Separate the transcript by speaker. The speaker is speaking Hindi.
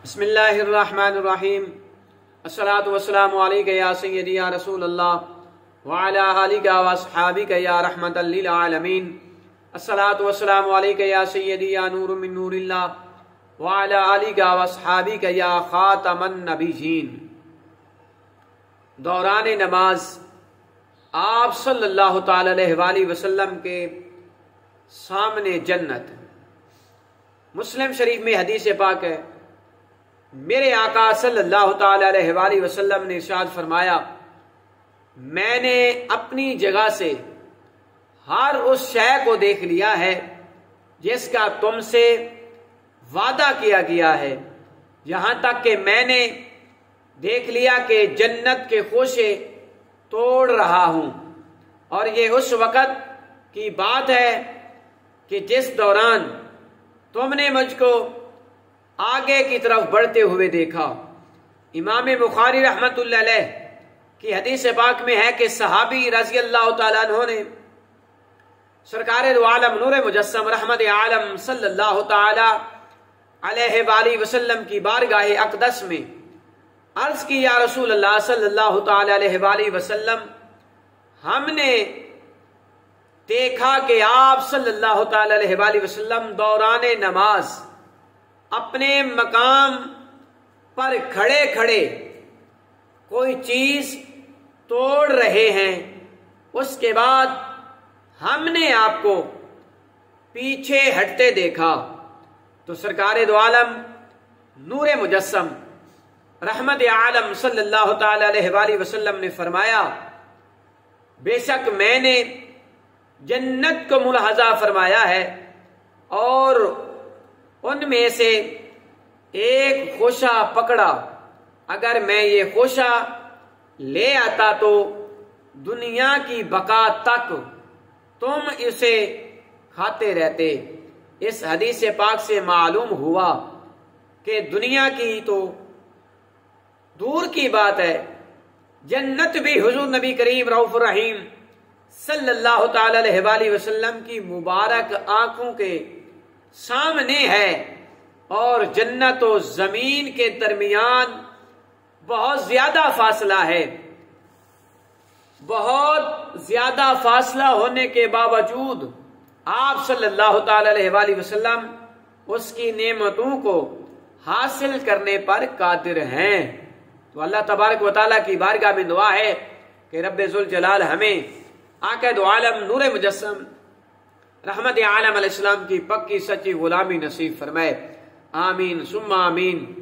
Speaker 1: बिस्मिल्लाहिर्रहमानिर्रहीम। अस्सलातु वस्सलामु अलैका या सय्यदी या रसूल अल्लाह व अला आलिका व अस्हाबिका या रहमतल लिल आलमीन। अस्सलातु वस्सलामु अलैका या सय्यदी या नूरुम मिन नूरिल्लाह व अला आलिका व अस्हाबिका या खातमन नबिय्यीन। दौरान नमाज आप सल्लल्लाहु तआला अलैहि वसल्लम के सामने जन्नत। मुस्लिम शरीफ में हदीस पाक है, मेरे आका सल्लल्लाहु तआला अलैहि वसल्लम ने इरशाद फरमाया, मैंने अपनी जगह से हर उस शय को देख लिया है जिसका तुमसे वादा किया गया है, यहां तक कि मैंने देख लिया कि जन्नत के खोशे तोड़ रहा हूं। और ये उस वक़्त की बात है कि जिस दौरान तुमने मुझको आगे की तरफ बढ़ते हुए देखा। इमाम बुखारी रहमतुल्लाह अलैह की हदीस पाक में है कि सहाबी रज़ी अल्लाह तआला अन्हु ने सरकार दो आलम नूर मुजस्सम रहमत आलम सल्लल्लाहु तआला अलैहि वसल्लम की बारगाह अक़दस में अर्ज की, या रसूल अल्लाह सल्लल्लाहु तआला अलैहि वसल्लम, हमने देखा कि आप सल्लल्लाहु तआला अलैहि वसल्लम दौरान नमाज अपने मकाम पर खड़े खड़े कोई चीज तोड़ रहे हैं। उसके बाद हमने आपको पीछे हटते देखा तो सरकार दो आलम नूर मुजस्सम रहमत आलम सल्लल्लाहु तआला अलैहि वसल्लम ने फरमाया, बेशक मैंने जन्नत को मुलाहजा फरमाया है और उनमें से एक खोशा पकड़ा। अगर मैं ये खोशा ले आता तो दुनिया की बका तक तुम इसे खाते रहते। इस हदीस पाक से मालूम हुआ कि दुनिया की तो दूर की बात है, जन्नत भी हुजूर नबी करीम रऊफ़ुर रहीम सल्लल्लाहु तआला अलैहि वसल्लम की मुबारक आंखों के सामने है। और जन्नत और जमीन के दरमियान बहुत ज्यादा फासला है। बहुत ज्यादा फासला होने के बावजूद आप सल्लल्लाहु तआला अलैहि वसल्लम उसकी नेमतों को हासिल करने पर कादिर हैं। तो अल्लाह तबारक व तआला की बारगाह में दुआ है कि रब्बे जुल जलाल हमें आका दो आलम नूर मुजस्सम रहमत आलम अलैहिस्सलाम की पक्की सच्ची गुलामी नसीब फरमाए। आमीन सुम्मा आमीन।